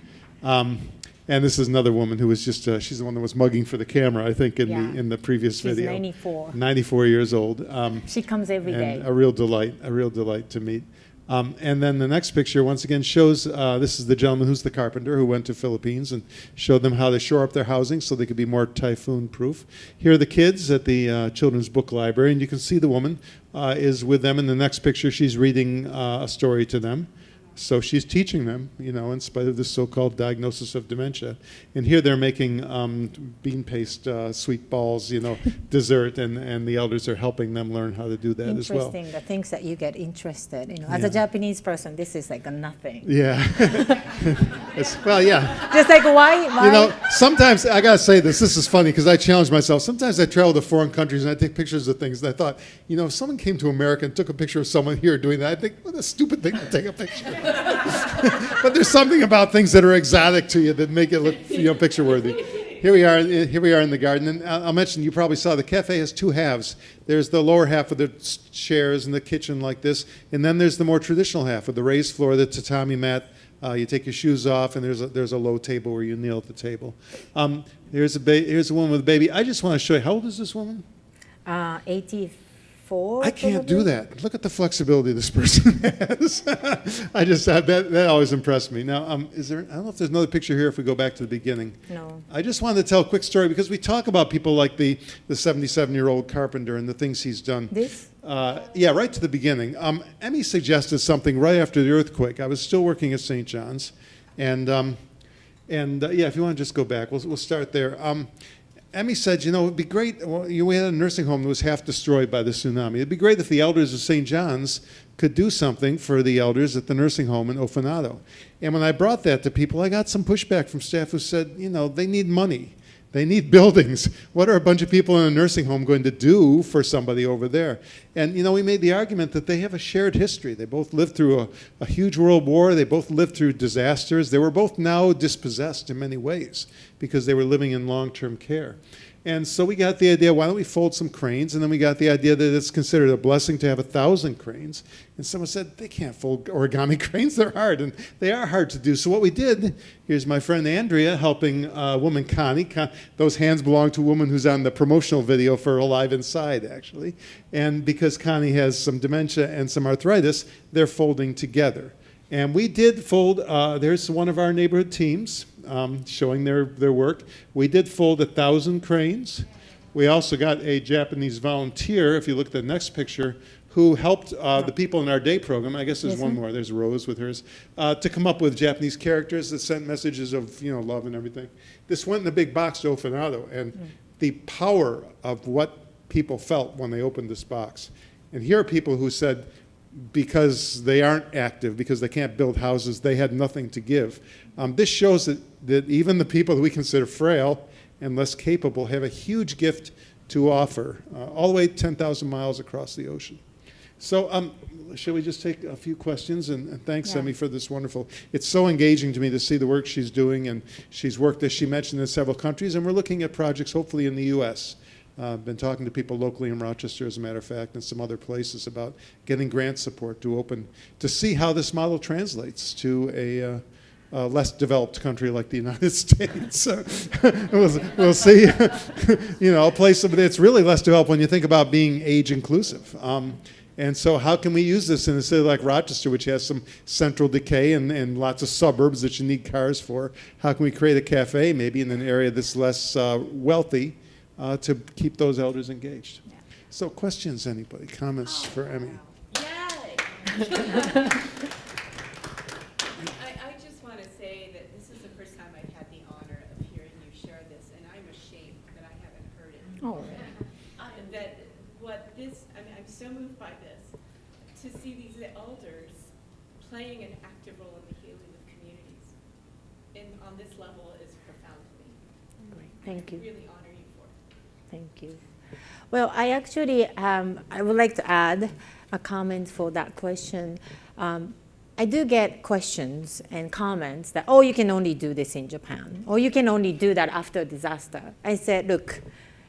And this is another woman who was just, she's the one that was mugging for the camera, I think, in the previous video. She's 94. 94 years old. She comes every day. A real delight to meet. And then the next picture, once again, shows, this is the gentleman who's the carpenter who went to Philippines and showed them how to shore up their housing so they could be more typhoon-proof. Here are the kids at the Children's Book Library, and you can see the woman is with them. In the next picture, she's reading a story to them. So she's teaching them, you know, in spite of this so-called diagnosis of dementia. And here they're making bean paste, sweet balls, you know, dessert, and the elders are helping them learn how to do that as well. Interesting, the things that you get interested, you know. As a Japanese person, this is like a nothing. Yeah. Well, yeah. Just like why? You know, sometimes, I gotta say this is funny because I challenge myself. Sometimes I travel to foreign countries and I take pictures of things and I thought, you know, if someone came to America and took a picture of someone here doing that, I think, what a stupid thing to take a picture. But there's something about things that are exotic to you that make it look, you know, picture-worthy. Here we are in the garden, and I'll mention, you probably saw the cafe has two halves. There's the lower half with the chairs and the kitchen like this, and then there's the more traditional half with the raised floor, the tatami mat. You take your shoes off, and there's a low table where you kneel at the table. Here's a woman with a baby. I just want to show you, how old is this woman? 84. I can't do that. Look at the flexibility this person has. I just that always impressed me. Now, I don't know if there's another picture here if we go back to the beginning. No. I just wanted to tell a quick story because we talk about people like the 77-year-old carpenter and the things he's done. This? Yeah, right to the beginning. Emi suggested something right after the earthquake. I was still working at St. John's, and yeah, if you want to just go back, we'll start there. Emi said, you know, it'd be great, we had a nursing home that was half destroyed by the tsunami. It'd be great if the elders of St. John's could do something for the elders at the nursing home in Ofanado. And when I brought that to people, I got some pushback from staff who said, you know, they need money. They need buildings. What are a bunch of people in a nursing home going to do for somebody over there? And, you know, we made the argument that they have a shared history. They both lived through a huge world war. They both lived through disasters. They were both now dispossessed in many ways because they were living in long-term care. And so we got the idea, why don't we fold some cranes? And then we got the idea that it's considered a blessing to have 1,000 cranes. And someone said, they can't fold origami cranes, they're hard. And they are hard to do. So what we did, here's my friend Andrea helping a woman, Connie. Those hands belong to a woman who's on the promotional video for Alive Inside, actually. And because Connie has some dementia and some arthritis, they're folding together. And we did fold, there's one of our neighborhood teams showing their work. We did fold 1,000 cranes. We also got a Japanese volunteer, if you look at the next picture, who helped the people in our day program, I guess there's one more, there's Rose with hers, to come up with Japanese characters that sent messages of love and everything. This went in a big box to Ofinado, and the power of what people felt when they opened this box. And here are people who said, because they aren't active, because they can't build houses, they had nothing to give. This shows that even the people that we consider frail and less capable have a huge gift to offer, all the way 10,000 miles across the ocean. So shall we just take a few questions? And thanks, Emi, for this wonderful, it's so engaging to me to see the work she's doing, and she's worked, as she mentioned, in several countries, and we're looking at projects hopefully in the U.S. Been talking to people locally in Rochester, as a matter of fact, and some other places about getting grant support to see how this model translates to a less developed country like the United States. We'll see. A place that's really less developed when you think about being age inclusive. And so how can we use this in a city like Rochester, which has some central decay and lots of suburbs that you need cars for? How can we create a cafe maybe in an area that's less wealthy to keep those elders engaged? Yeah. So questions, anybody? Comments for Emi? Yay! I just want to say that this is the first time I've had the honor of hearing you share this, and I'm ashamed that I haven't heard it. Oh. I'm so moved by this, to see these elders playing an active role in the healing of communities. And on this level is profound to me. Great. Thank you. I really honor you for it. Thank you. Well, I actually, I would like to add a comment for that question. I do get questions and comments that, oh, you can only do this in Japan, or you can only do that after a disaster. I said, look,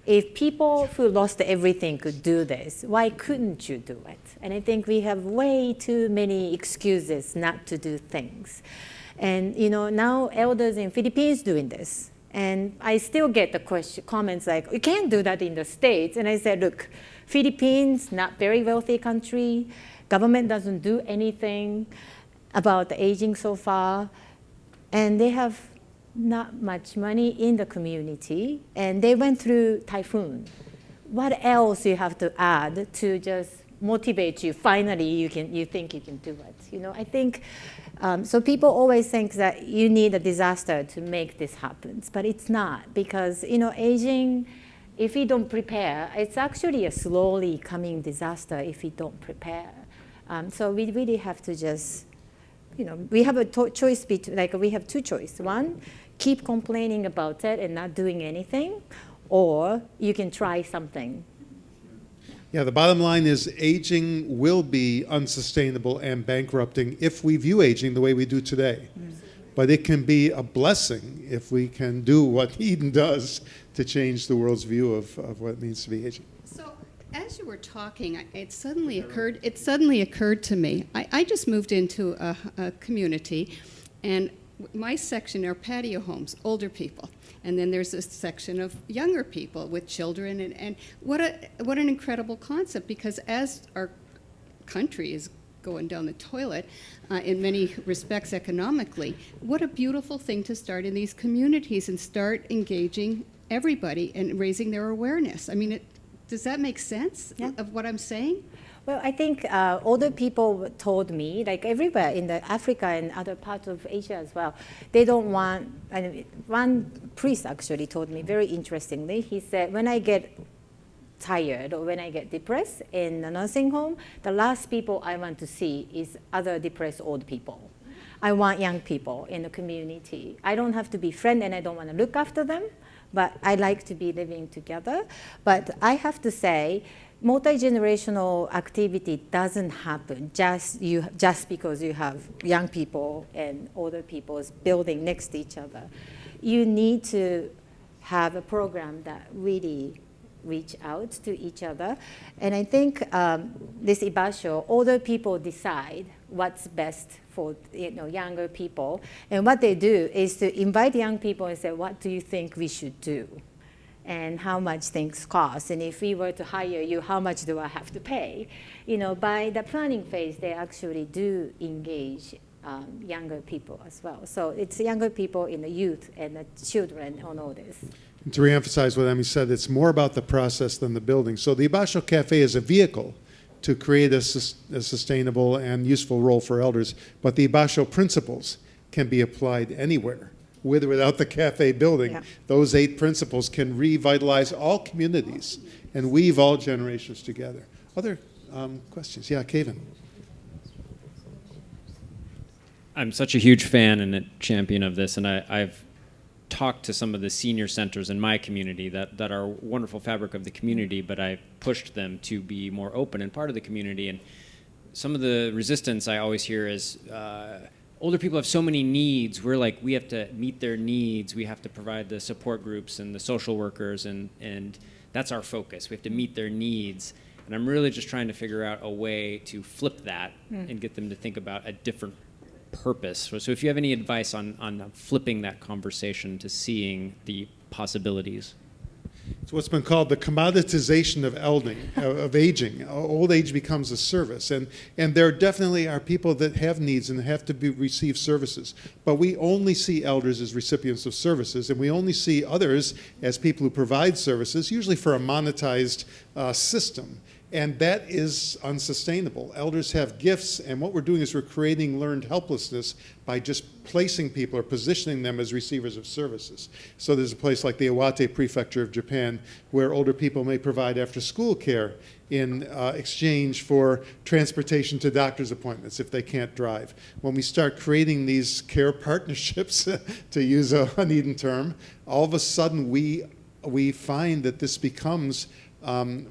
if people who lost everything could do this, why couldn't you do it? And I think we have way too many excuses not to do things. And now elders in Philippines doing this. And I still get the comments like, you can't do that in the States. And I said, look, Philippines, not very wealthy country. Government doesn't do anything about the aging so far. And they have not much money in the community. And they went through typhoon. What else you have to add to just motivate you? Finally, you think you can do it. I think, so people always think that you need a disaster to make this happen, but it's not, because aging, if we don't prepare, it's actually a slowly coming disaster if we don't prepare. So we really have to just, we have a choice between, we have two choices. One, keep complaining about it and not doing anything, or you can try something. Yeah, the bottom line is aging will be unsustainable and bankrupting if we view aging the way we do today. But it can be a blessing if we can do what Eden does to change the world's view of what it means to be aging. So as you were talking, it suddenly occurred to me. I just moved into a community, and my section are patio homes, older people. And then there's a section of younger people with children, and what an incredible concept, because as our country is going down the toilet in many respects economically, what a beautiful thing to start in these communities and start engaging everybody and raising their awareness. I mean, does that make sense of what I'm saying? Well, I think older people told me, like everywhere in Africa and other parts of Asia as well, they don't want, one priest actually told me very interestingly, he said, when I get tired or when I get depressed in a nursing home, the last people I want to see is other depressed old people. I want young people in the community. I don't have to be friends and I don't want to look after them, but I like to be living together. But I have to say, multi-generational activity doesn't happen just because you have young people and older people building next to each other. You need to have a program that really reach out to each other. And I think this Ibasho, older people decide what's best for younger people. And what they do is to invite young people and say, what do you think we should do? And how much things cost? And if we were to hire you, how much do I have to pay? By the planning phase, they actually do engage younger people as well. So it's younger people in the youth and the children on all this. And to reemphasize what Emi said, it's more about the process than the building. So the Ibasho Cafe is a vehicle to create a sustainable and useful role for elders, but the Ibasho principles can be applied anywhere, with or without the cafe building. Yeah. Those 8 principles can revitalize all communities and weave all generations together. Other questions? Yeah, Kaven. I'm such a huge fan and a champion of this, and I've talked to some of the senior centers in my community that are a wonderful fabric of the community, but I pushed them to be more open and part of the community. And some of the resistance I always hear is, older people have so many needs. We have to meet their needs. We have to provide the support groups and the social workers, and that's our focus. We have to meet their needs. And I'm really just trying to figure out a way to flip that and get them to think about a different purpose. So if you have any advice on flipping that conversation to seeing the possibilities. It's what's been called the commoditization of aging. Old age becomes a service, and there definitely are people that have needs and have to receive services. But we only see elders as recipients of services, and we only see others as people who provide services, usually for a monetized system. And that is unsustainable. Elders have gifts, and what we're doing is we're creating learned helplessness by just placing people or positioning them as receivers of services. So there's a place like the Iwate Prefecture of Japan where older people may provide after-school care in exchange for transportation to doctor's appointments if they can't drive. When we start creating these care partnerships, to use a Dunedin term, all of a sudden we find that this becomes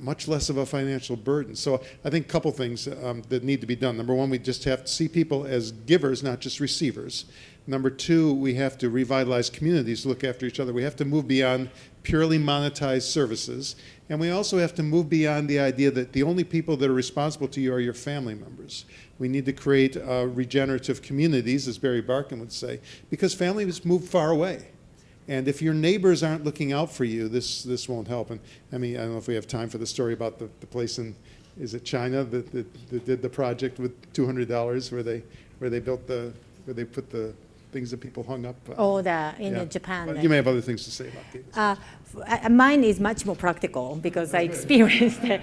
much less of a financial burden. So I think a couple things that need to be done. Number one, we just have to see people as givers, not just receivers. Number two, we have to revitalize communities, look after each other. We have to move beyond purely monetized services. And we also have to move beyond the idea that the only people that are responsible to you are your family members. We need to create regenerative communities, as Barry Barkin would say, because families move far away. And if your neighbors aren't looking out for you, this won't help. And I mean, I don't know if we have time for the story about the place in, is it China that did the project with $200 where they built where they put the things that people hung up. In Japan. But you may have other things to say about this. Mine is much more practical because I experienced it.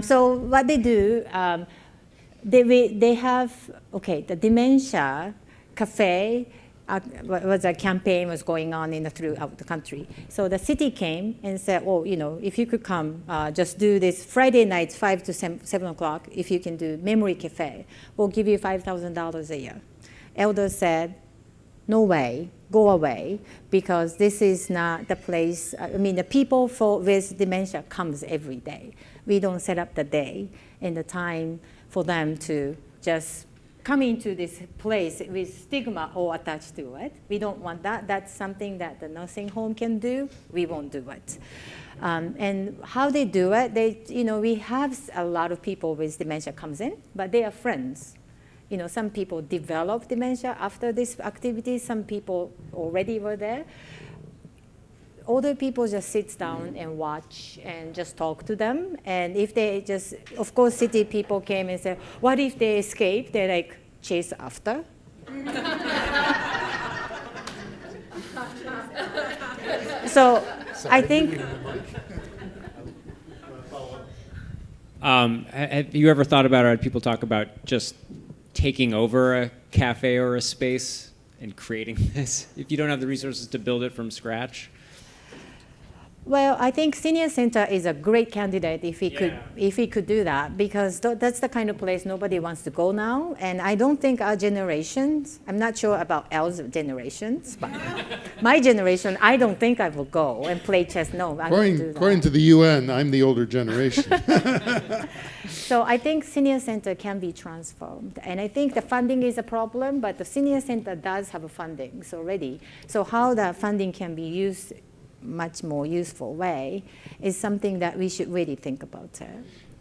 So what they do, they have the dementia cafe. Was a campaign was going on throughout the country. So the city came and said, if you could come, just do this Friday nights, 5 to 7 o'clock, if you can do memory cafe, we'll give you $5,000 a year. Elders said, no way, go away, because this is not the place. The people with dementia comes every day. We don't set up the day and the time for them to just come into this place with stigma all attached to it. We don't want that. That's something that the nursing home can do. We won't do it. And how they do it, we have a lot of people with dementia comes in, but they are friends. Some people develop dementia after this activity. Some people already were there. Older people just sit down and watch and just talk to them. And if they of course, city people came and said, what if they escape? They chase after. So I think. Have you ever thought about, or had people talk about just taking over a cafe or a space and creating this if you don't have the resources to build it from scratch? Well, I think senior center is a great candidate if we could do that, because that's the kind of place nobody wants to go now. And I don't think our generations, I'm not sure about Elle's generations, but my generation, I don't think I will go and play chess. No, I won't do that. According to the UN, I'm the older generation. So I think senior center can be transformed. And I think the funding is a problem, but the senior center does have a funding already. So how the funding can be used much more useful way is something that we should really think about.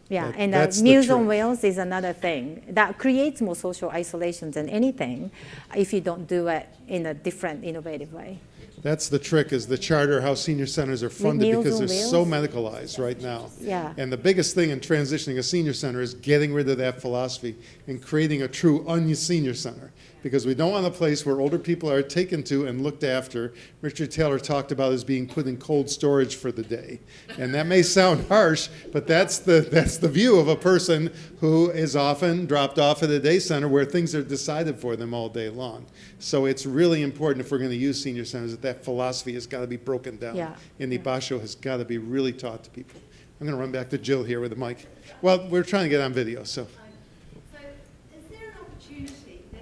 Yeah, and that's the Meals on trick. Wheels is another thing that creates more social isolation than anything if you don't do it in a different, innovative way. That's the trick, is the charter, how senior centers are funded, Meals because on they're so Wheels? medicalized right now. Yeah. And the biggest thing in transitioning a senior center is getting rid of that philosophy and creating a true senior center. Because we don't want a place where older people are taken to and looked after. Richard Taylor talked about as being put in cold storage for the day. And that may sound harsh, but that's the view of a person who is often dropped off at a day center where things are decided for them all day long. So it's really important, if we're going to use senior centers, that philosophy has got to be broken down. Yeah. And Ibasho has got to be really taught to people. I'm going to run back to Jill here with the mic. Well, we're trying to get on video, so. So is there an opportunity that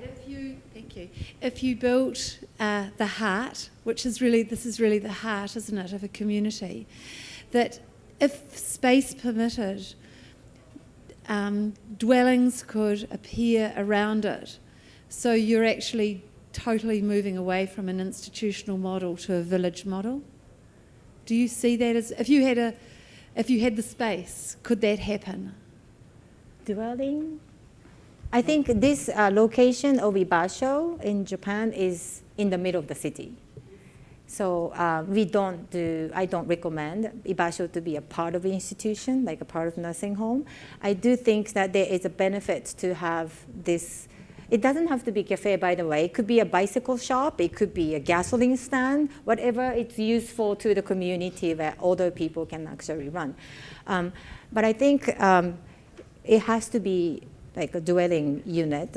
if you built the heart, which is really, this is really the heart, isn't it, of a community, that if space permitted, dwellings could appear around it, so you're actually totally moving away from an institutional model to a village model? Do you see that as, if you had the space, could that happen? Dwelling? I think this location of Ibasho in Japan is in the middle of the city. So I don't recommend Ibasho to be a part of the institution, like a part of nursing home. I do think that there is a benefit to have this. It doesn't have to be a cafe, by the way. It could be a bicycle shop. It could be a gasoline stand, whatever it's useful to the community that older people can actually run. But I think it has to be like a dwelling unit,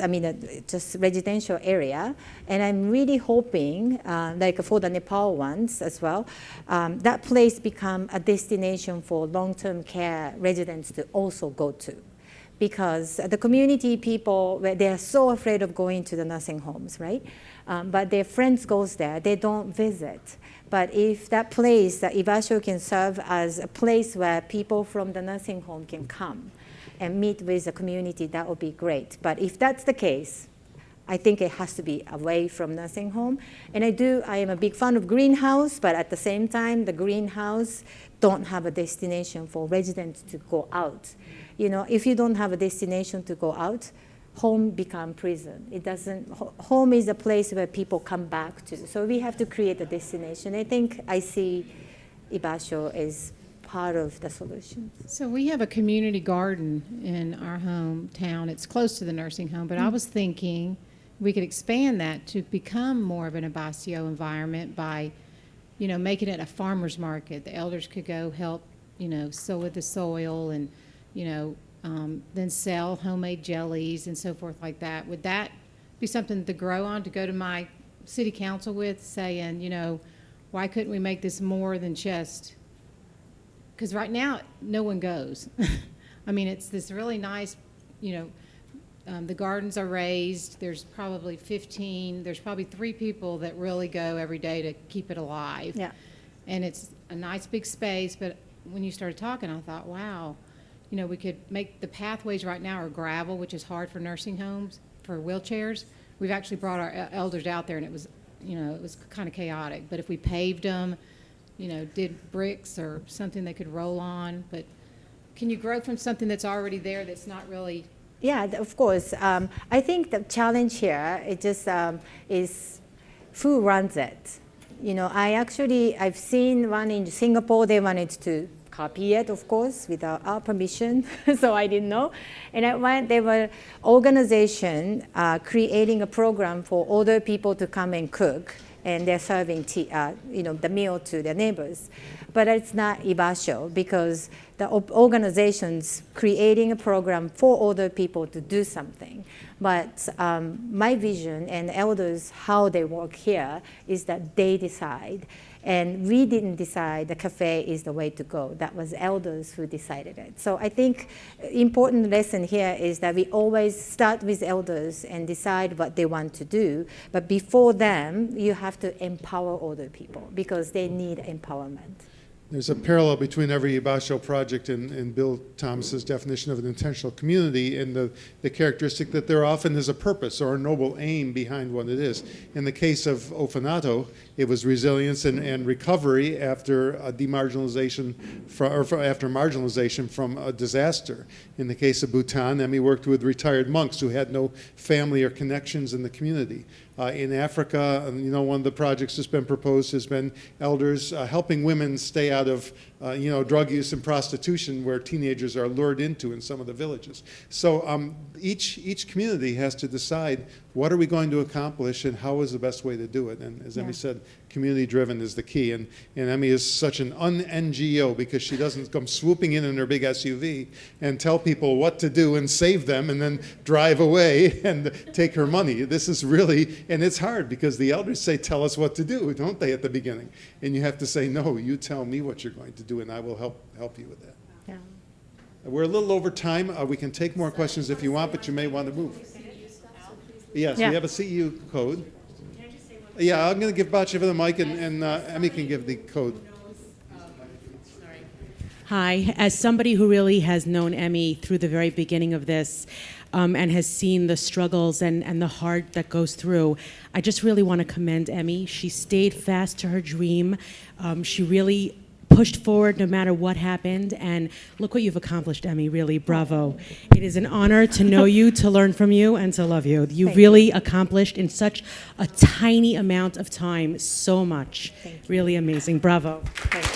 just residential area. And I'm really hoping, like for the Nepal ones as well, that place become a destination for long-term care residents to also go to. Because the community people, they're so afraid of going to the nursing homes, right? But their friends goes there, they don't visit. But if that place, that Ibasho can serve as a place where people from the nursing home can come and meet with the community, that would be great. But if that's the case, I think it has to be away from nursing home. And I am a big fan of greenhouse, but at the same time, the greenhouse don't have a destination for residents to go out. You know, if you don't have a destination to go out, home become prison. It doesn't, home is a place where people come back to. So we have to create a destination. I think I see Ibasho as part of the solution. So we have a community garden in our hometown. It's close to the nursing home, but I was thinking we could expand that to become more of an Ibasho environment by, making it a farmer's market. The elders could go help, sow with the soil and, then sell homemade jellies and so forth like that. Would that be something to grow on, to go to my city council with, saying, why couldn't we make this more than just, because right now no one goes. It's this really nice, the gardens are raised. There's probably 3 people that really go every day to keep it alive. Yeah. And it's a nice big space, but when you started talking, I thought, wow, we could make the pathways right now are gravel, which is hard for nursing homes, for wheelchairs. We've actually brought our elders out there, and it was, it was kind of chaotic. But if we paved them, did bricks or something they could roll on, but can you grow from something that's already there that's not really? Yeah, of course. I think the challenge here, it just is who runs it. I've seen one in Singapore. They wanted to copy it, of course, without our permission, so I didn't know. And there were organization creating a program for older people to come and cook, and they're serving the meal to their neighbors. But it's not Ibasho, because the organization's creating a program for older people to do something. But my vision and elders, how they work here, is that they decide. And we didn't decide the cafe is the way to go. That was elders who decided it. So I think important lesson here is that we always start with elders and decide what they want to do. But before them, you have to empower older people because they need empowerment. There's a parallel between every Ibasho project and Bill Thomas's definition of an intentional community and the characteristic that there often is a purpose or a noble aim behind what it is. In the case of Ofanato, it was resilience and recovery after demarginalization after marginalization from a disaster. In the case of Bhutan, Emi worked with retired monks who had no family or connections in the community. In Africa, one of the projects that's been proposed has been elders helping women stay out of drug use and prostitution where teenagers are lured into in some of the villages. So each community has to decide what are we going to accomplish and how is the best way to do it. And as Emi said, community-driven is the key. And Emi is such an un-NGO because she doesn't come swooping in her big SUV and tell people what to do and save them and then drive away and take her money. This is really, and it's hard because the elders say, tell us what to do, don't they, at the beginning? And you have to say, no, you tell me what you're going to do and I will help you with that. Yeah. We're a little over time. We can take more questions if you want, but you may want to move. Yes, Yeah. we have a CEU code. Yeah, I'm going to give Bachev the mic, and Emi can give the code. Hi. As somebody who really has known Emi through the very beginning of this and has seen the struggles and the heart that goes through, I just really want to commend Emi. She stayed fast to her dream. She really pushed forward no matter what happened, and look what you've accomplished, Emi, really, bravo. It is an honor to know you, to learn from you, and to love you. You really accomplished in such a tiny amount of time so much. Really amazing, bravo. Thank you.